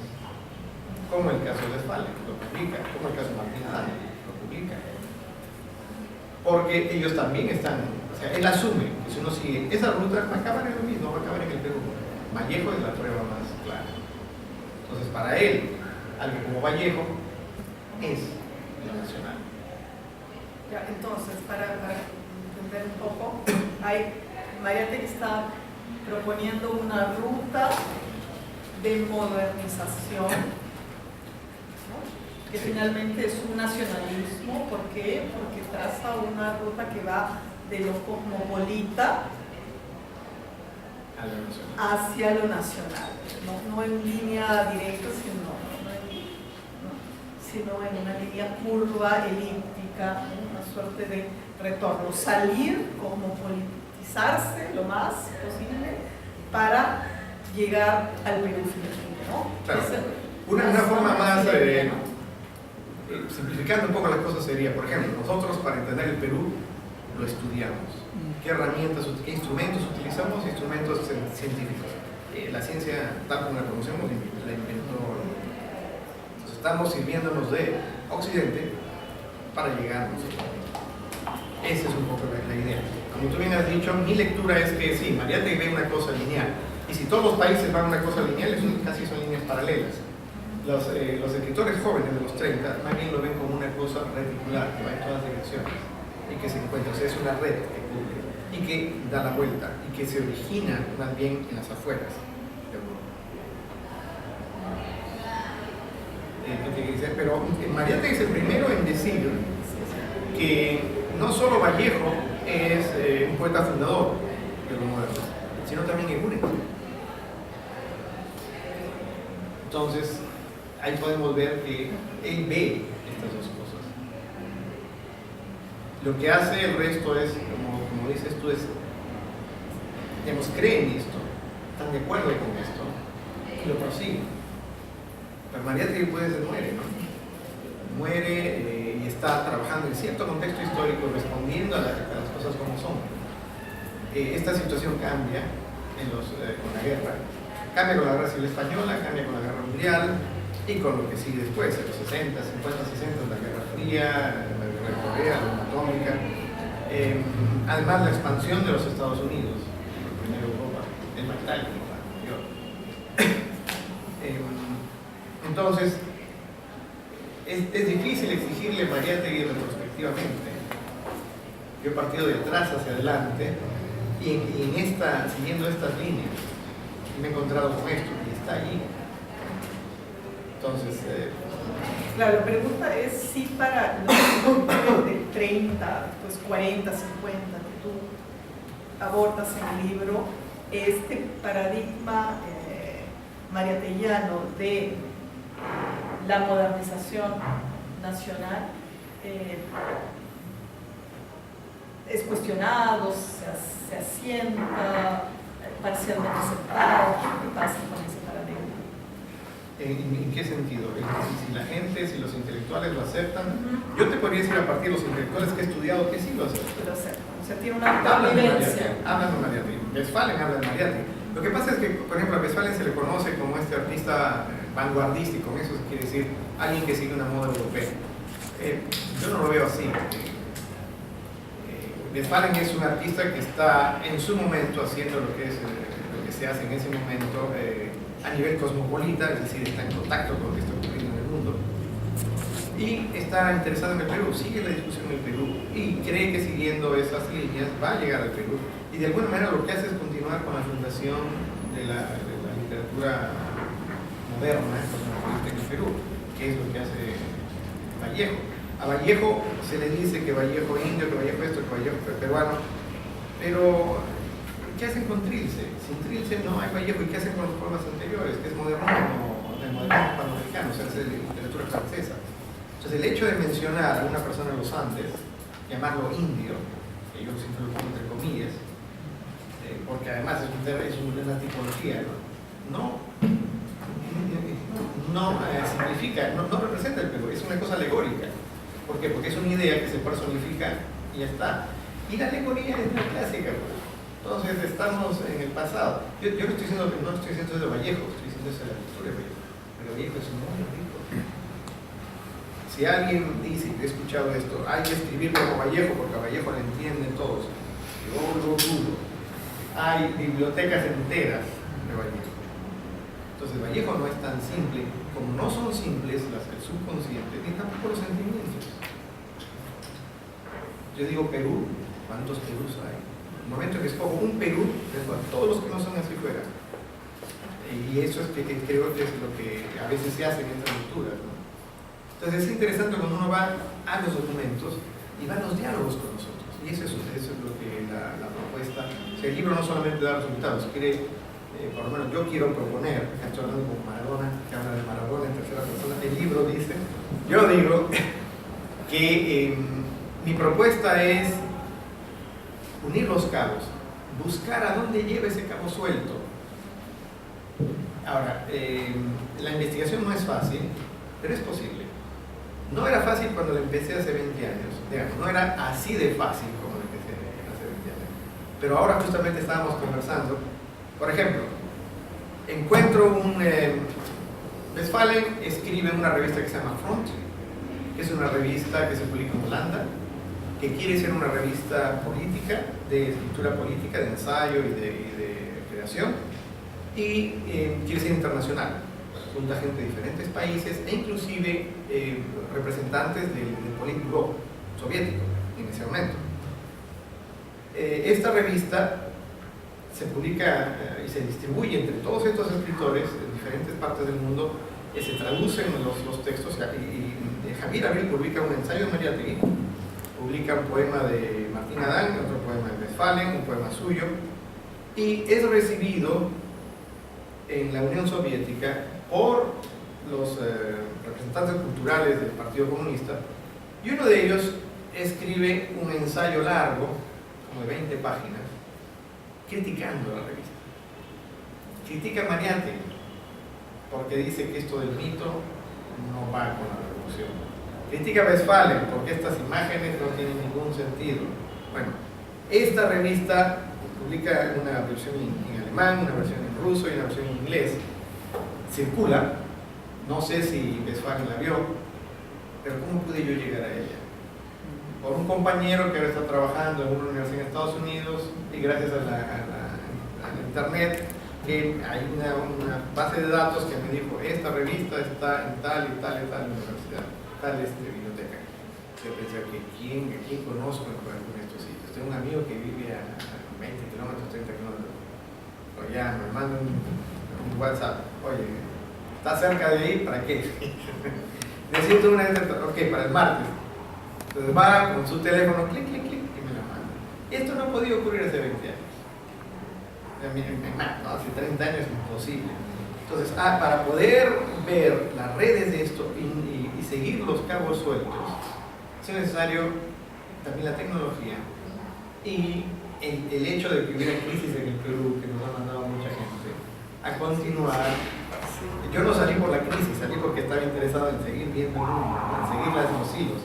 como el caso de Westphal, que lo publica, como el caso de Martín Adame, lo publica. Porque ellos también están, o sea, él asume que si uno sigue esa ruta, va a acabar en lo mismo, va a acabar en el Perú. Vallejo es la prueba más clara. Entonces, para él, algo como Vallejo es lo nacional. Ya, entonces, para entender un poco, Mariátegui está proponiendo una ruta de modernización, ¿no? Que finalmente es un nacionalismo. ¿Por qué? Porque traza una ruta que va de lo cosmopolita hacia lo nacional, no en línea directa, sino en una línea curva, elíptica, una suerte de retorno, salir, cosmopolitizarse lo más posible para llegar al Perú finalmente, ¿no? Claro. Una forma más, simplificando un poco las cosas sería, por ejemplo, nosotros para entender el Perú lo estudiamos. ¿Qué herramientas, qué instrumentos utilizamos? Instrumentos científicos. La ciencia, tal como la conocemos, la inventó. Entonces, estamos sirviéndonos de Occidente para llegar a nosotros. Esa es un poco la idea. Como tú bien has dicho, mi lectura es que sí, Mariátegui ve una cosa lineal. Y si todos los países van a una cosa lineal, casi son líneas paralelas. Los escritores jóvenes de los 30 más bien lo ven como una cosa reticular, que va en todas direcciones y que se encuentra, o sea, es una red que cubre y que da la vuelta y que se origina más bien en las afueras de Europa. Pero Mariátegui es el primero en decir que no solo Vallejo es un poeta fundador de lo moderno, sino también Eguren. Entonces, ahí podemos ver que él ve estas dos cosas. Lo que hace el resto es, como dices tú, digamos, creen esto, están de acuerdo con esto y lo prosiguen. Pero Mariátegui pues muere, ¿no? Muere y está trabajando en cierto contexto histórico, respondiendo a las cosas como son. Esta situación cambia con la guerra. Cambia con la Guerra Civil Española, cambia con la Guerra Mundial y con lo que sigue después, en los 60, 50, 60, la Guerra Fría, la Guerra de Corea, la bomba atómica. Además, la expansión de los Estados Unidos, primero Europa, el Magdalena, entonces, es difícil exigirle a Mariátegui retrospectivamente. Yo he partido de atrás hacia adelante y siguiendo estas líneas, me he encontrado con esto y está allí. Entonces, claro, la pregunta es si para los de 30, pues 40, 50 que tú abordas en el libro, este paradigma mariáteguiano de la modernización nacional es cuestionado, se asienta, parcialmente aceptado. ¿Qué pasa con ese paradigma? ¿En qué sentido? Si la gente, si los intelectuales lo aceptan, yo te podría decir a partir de los intelectuales que he estudiado que sí lo aceptan. Que lo aceptan, o sea, tiene una convivencia. Hablan de Mariátegui, Westphalen habla de Mariátegui. Lo que pasa es que, por ejemplo, a Westphalen se le conoce como este artista vanguardista, y con eso se quiere decir alguien que sigue una moda europea. Yo no lo veo así. Westphalen es un artista que está en su momento haciendo lo que se hace en ese momento a nivel cosmopolita, es decir, está en contacto con lo que está ocurriendo en el mundo. Y está interesado en el Perú, sigue la discusión en el Perú y cree que siguiendo esas líneas va a llegar al Perú. Y de alguna manera lo que hace es continuar con la fundación de la literatura moderna en el Perú, que es lo que hace Vallejo. A Vallejo se le dice que Vallejo indio, que Vallejo esto, que Vallejo peruano, pero ¿qué hacen con Trilce? Sin Trilce no hay Vallejo. ¿Y qué hacen con los poemas anteriores? Que es modernismo, el modernismo panamericano, o sea, es literatura francesa. Entonces, el hecho de mencionar a una persona de los Andes, llamarlo indio, que yo siempre lo pongo entre comillas, porque además es una tipología, no significa, no representa el Perú, es una cosa alegórica. ¿Por qué? Porque es una idea que se personifica y ya está. Y la alegoría es una clásica, pues. Entonces estamos en el pasado. Yo no estoy diciendo eso de Vallejo, estoy diciendo eso de la cultura de Vallejo. Pero Vallejo es muy rico. Si alguien dice, he escuchado esto, hay que escribir como Vallejo porque a Vallejo le entienden todos. Yo lo dudo. Hay bibliotecas enteras de Vallejo. Entonces Vallejo no es tan simple, como no son simples el subconsciente ni tampoco los sentimientos. Yo digo Perú, ¿cuántos Perús hay? En el momento en que escojo un Perú, tengo a todos los que no son así fuera. Y eso es que creo que es lo que a veces se hace en estas lecturas, ¿no? Entonces es interesante cuando uno va a los documentos y va a los diálogos con nosotros. Y eso es lo que la propuesta. O sea, el libro no solamente da resultados, quiere, por lo menos yo quiero proponer, estoy hablando con Maradona, que habla de Maradona en tercera persona, el libro dice, yo digo que mi propuesta es unir los cabos, buscar a dónde lleva ese cabo suelto. Ahora, la investigación no es fácil, pero es posible. No era fácil cuando la empecé hace 20 años, digamos, no era así de fácil como la empecé hace 20 años. Pero ahora justamente estábamos conversando, por ejemplo, encuentro Westphalen escribe en una revista que se llama Front, que es una revista que se publica en Holanda, que quiere ser una revista política, de escritura política, de ensayo y de creación, y quiere ser internacional. Junta gente de diferentes países e inclusive representantes del Politburo soviético en ese momento. Esta revista se publica y se distribuye entre todos estos escritores en diferentes partes del mundo, se traducen los textos, y Javier Abril publica un ensayo de Mariátegui, publica un poema de Martín Adán, otro poema de Westphalen, un poema suyo, y es recibido en la Unión Soviética por los representantes culturales del Partido Comunista, y uno de ellos escribe un ensayo largo, como de 20 páginas, criticando la revista. Critica a Mariátegui, porque dice que esto del mito no va con la revolución. Critica a Westphalen, porque estas imágenes no tienen ningún sentido. Bueno, esta revista publica una versión en alemán, una versión en ruso y una versión en inglés. Circula, no sé si Westphalen la vio, pero ¿cómo pude yo llegar a ella? Por un compañero que ahora está trabajando en una universidad en Estados Unidos, y gracias a la internet, que hay una base de datos que me dijo, esta revista está en tal y tal y tal universidad, tal biblioteca. Yo pensé que ¿quién conozco en estos sitios? Tengo un amigo que vive a 20 kilómetros, 30 kilómetros. O ya me manda un WhatsApp, oye, ¿está cerca de ahí? ¿Para qué? Necesito una ok, para el martes. Entonces va con su teléfono, clic, clic, clic, y me la manda. Esto no ha podido ocurrir hace 20 años. No, hace 30 años es imposible. Entonces, para poder ver las redes de esto y seguir los cabos sueltos, es necesario también la tecnología y el hecho de que hubiera crisis en el Perú, que nos ha mandado mucha gente, a continuar. Yo no salí por la crisis, salí porque estaba interesado en seguir viendo el mundo, en seguir los hilos.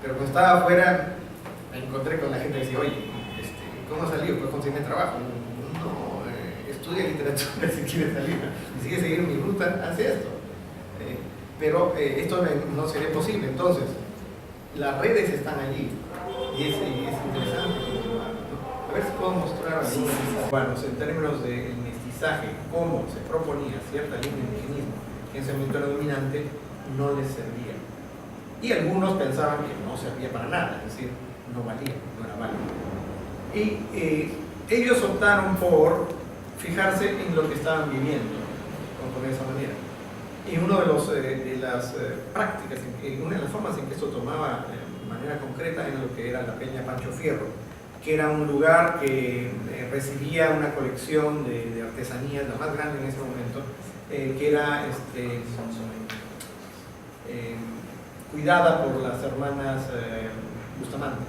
Pero cuando estaba afuera, me encontré con la gente que decía, oye, ¿cómo salió? Pues conseguí trabajo. No, estudia literatura si quieres salir, y sigue seguir mi ruta, hace esto. Pero esto no sería posible. Entonces, las redes están allí y es interesante continuar, ¿no? A ver si puedo mostrar algunos bueno, en términos del mestizaje, cómo se proponía cierta línea de indigenismo que en ese momento era dominante, no les servía. Y algunos pensaban que no servía para nada, es decir, no valía, no era válido. Y ellos optaron por fijarse en lo que estaban viviendo, de esa manera. Y una de las prácticas, una de las formas en que esto tomaba de manera concreta era lo que era la Peña Pancho Fierro, que era un lugar que recibía una colección de artesanías, la más grande en ese momento, que era cuidada por las hermanas Bustamante.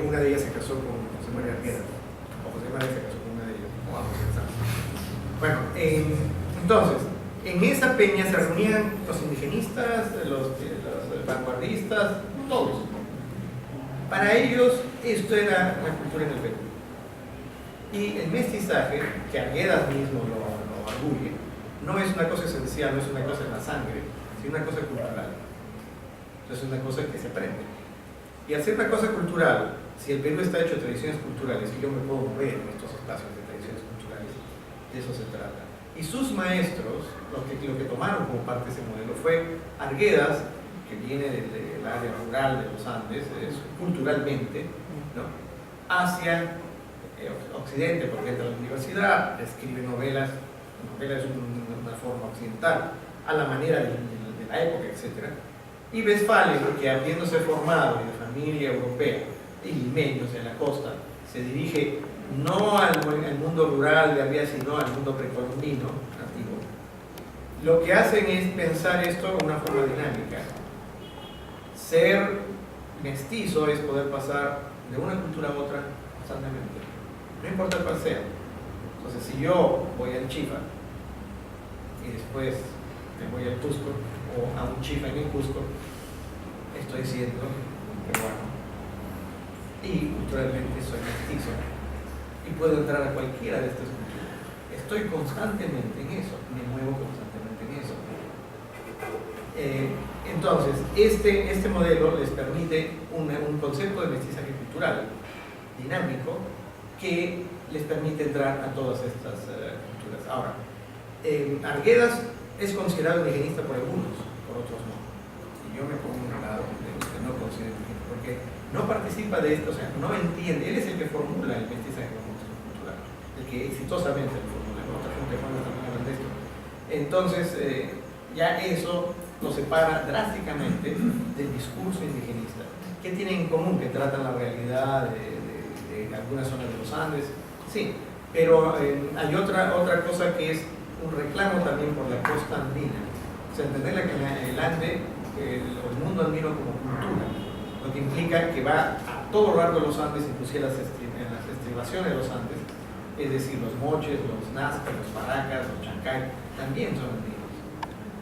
Una de ellas se casó con José María Argueda, o José María se casó con una de ellas, o ambos se casaron. Bueno, entonces, en esa peña se reunían los indigenistas, los vanguardistas, todos. Para ellos esto era la cultura en el Perú. Y el mestizaje, que Arguedas mismo lo arguye, no es una cosa esencial, no es una cosa en la sangre, sino una cosa cultural. Entonces es una cosa que se aprende. Y al ser una cosa cultural, si el Perú está hecho de tradiciones culturales, y yo me puedo mover en estos espacios de tradiciones culturales, de eso se trata. Y sus maestros, lo que tomaron como parte de ese modelo fue Arguedas, que viene del área rural de los Andes, culturalmente, ¿no?, hacia Occidente, porque entra a la universidad, escribe novelas, novela es una forma occidental, a la manera de la época, etc. Y Westphalen, que habiéndose formado de familia europea y limeños en la costa, se dirige no al mundo rural de había, sino al mundo precolombino antiguo. Lo que hacen es pensar esto de una forma dinámica. Ser mestizo es poder pasar de una cultura a otra constantemente, no importa cuál sea. Entonces, si yo voy al Chifa y después me voy al Cusco, o a un Chifa en el Cusco, estoy siendo peruano y culturalmente soy mestizo y puedo entrar a cualquiera de estas culturas. Estoy constantemente en eso, me muevo constantemente en eso. Entonces, este modelo les permite un concepto de mestizaje cultural dinámico que les permite entrar a todas estas culturas. Ahora, Arguedas es considerado indigenista por algunos, por otros no. Y yo me pongo en un lado de los que no considero indigenista, porque no participa de esto, o sea, no entiende. Él es el que formula el mestizaje cultural, el que exitosamente lo formula. Otra gente también habla de esto. Entonces, ya eso lo separa drásticamente del discurso indigenista. ¿Qué tienen en común? Que tratan la realidad de algunas zonas de los Andes, sí, pero hay otra cosa que es un reclamo también por la costa andina. O sea, entender el Ande, el mundo andino como cultura, lo que implica que va a todo lo largo de los Andes, inclusive en las estribaciones de los Andes, es decir, los moches, los nazcas, los paracas, los chancay, también son andinos.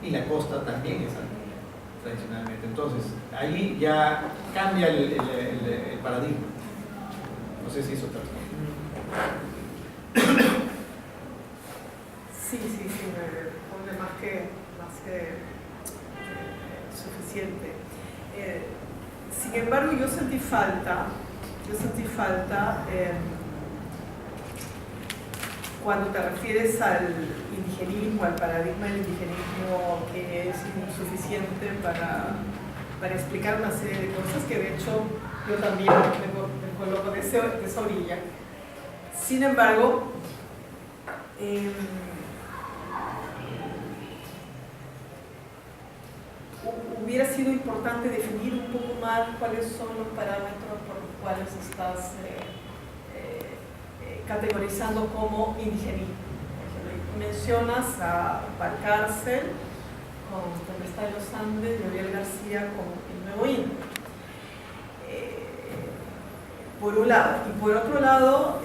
Y la costa también es andina, tradicionalmente. Entonces, ahí ya cambia el paradigma. No sé si eso te responde. Sí, me responde más que suficiente. Sin embargo, yo sentí falta cuando te refieres al indigenismo, al paradigma del indigenismo, que es insuficiente para explicar una serie de cosas que de hecho yo también me coloco de esa orilla. Sin embargo, hubiera sido importante definir un poco más cuáles son los parámetros por los cuales estás categorizando como indigenismo. Mencionas a Valcárcel con Tempestad de los Andes, Gabriel García con El Nuevo Indio, por un lado. Y por otro lado,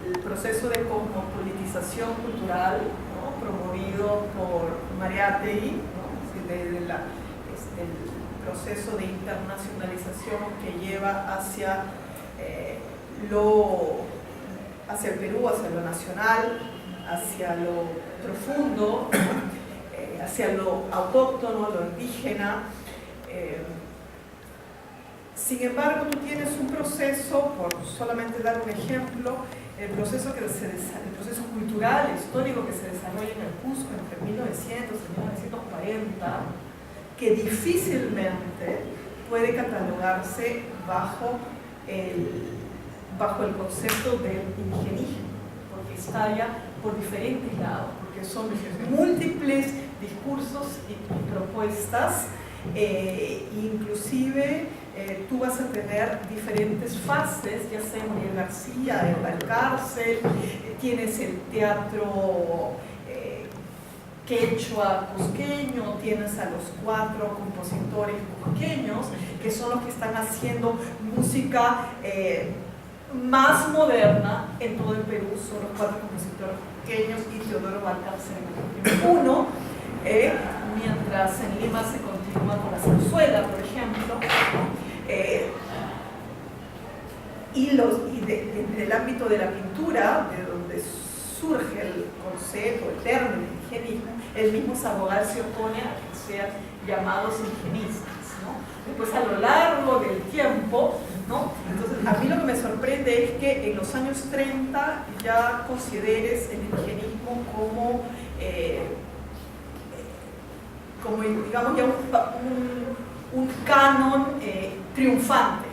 el proceso de cosmopolitización cultural, ¿no?, promovido por Mariátegui, ¿no?, el proceso de internacionalización que lleva hacia el Perú, hacia lo nacional, hacia lo profundo, hacia lo autóctono, lo indígena. Sin embargo, tú tienes un proceso, por solamente dar un ejemplo, el proceso cultural, histórico que se desarrolla en el Cusco entre 1900 y 1940, que difícilmente puede catalogarse bajo el concepto del indigenismo, porque estalla por diferentes lados, porque son múltiples discursos y propuestas, inclusive tú vas a tener diferentes fases, ya sea en Gabriel García, en Valcárcel, tienes el teatro quechua cusqueño, tienes a los 4 compositores cusqueños, que son los que están haciendo música más moderna en todo el Perú, son los 4 compositores cusqueños y Teodoro Valcárcel en el uno, mientras en Lima se continúa con la zarzuela, por ejemplo, y del ámbito de la pintura, de donde surge el concepto, el término indigenismo, el mismo Sabogal se opone a que sean llamados indigenistas, ¿no? Después, a lo largo del tiempo, ¿no? Entonces, a mí lo que me sorprende es que en los años 30 ya consideres el indigenismo como, digamos, ya un canon triunfante,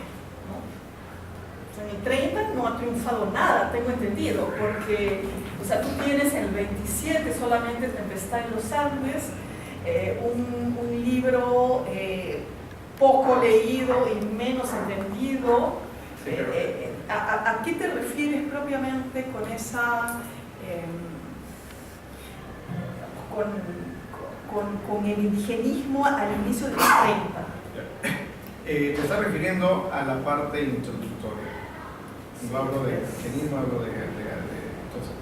¿no? O sea, en el 30 no ha triunfado nada, tengo entendido, porque, o sea, tú tienes en el 27 solamente Tempestad en los Andes, un libro poco leído y menos entendido. Sí, pero... ¿A qué te refieres propiamente con esa, con el indigenismo al inicio de los 30? Te estás refiriendo a la parte introductoria. No hablo de indigenismo, hablo de entonces,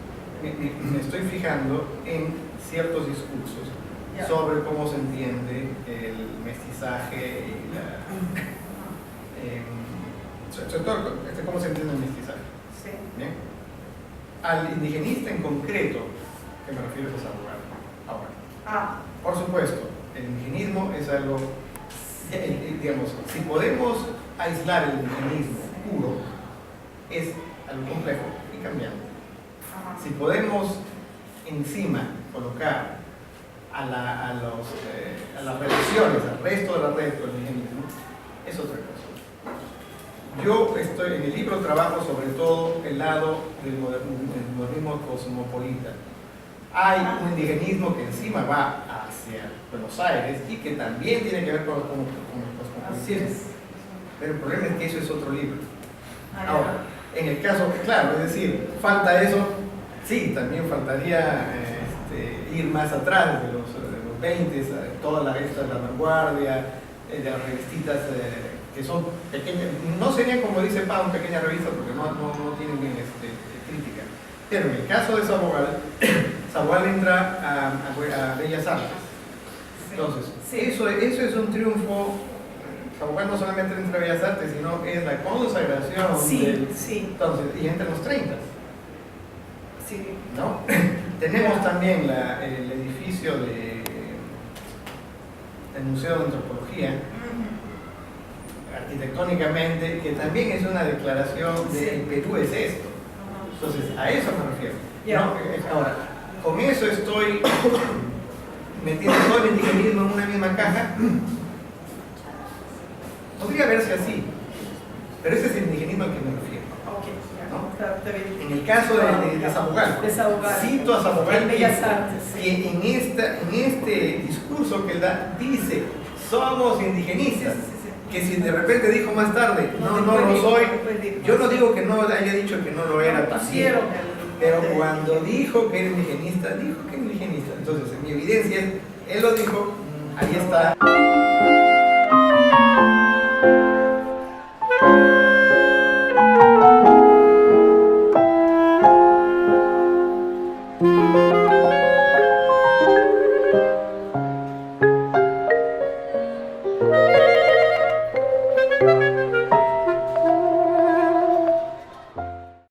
me estoy fijando en ciertos discursos sobre cómo se entiende el mestizaje y sobre todo cómo se entiende el mestizaje. Sí. ¿Bien? Al indigenista en concreto, que me refiero es a Sabogal. Ahora, por supuesto, el indigenismo es algo, digamos, si podemos aislar el indigenismo puro, es algo complejo y cambiante. Si podemos encima colocar a las relaciones, al resto de la red con el indigenismo, es otra cosa. Yo en el libro trabajo sobre todo el lado del modernismo cosmopolita. Hay un indigenismo que encima va hacia Buenos Aires y que también tiene que ver con el cosmopolitismo. Pero el problema es que eso es otro libro. Ahora, en el caso, claro, es decir, falta eso, sí, también faltaría ir más atrás de los 20, toda la revista de la vanguardia, de las revistitas que son pequeñas, no serían como dice Pau, pequeñas revistas porque no tienen bien crítica. Pero en el caso de Sabogal entra a Bellas Artes. Entonces, eso es un triunfo. Sabogal no solamente entra a Bellas Artes, sino es la consagración del... Entonces, y entra en los 30. Sí. ¿No? Tenemos también el edificio del Museo de Antropología, arquitectónicamente, que también es una declaración de el Perú es esto. Entonces, a eso me refiero. ¿No? Ahora, con eso estoy metiendo todo el indigenismo en una misma caja. Podría verse así, pero ese es el indigenismo al que me refiero. ¿No? En el caso de Sabogal, cito a Sabogal que en este discurso que él da dice, somos indigenistas. Que si de repente dijo más tarde, no lo soy, yo no digo que no haya dicho que no lo era también, pero cuando dijo que era indigenista, dijo que era indigenista. Entonces, en mi evidencia, él lo dijo, ahí está.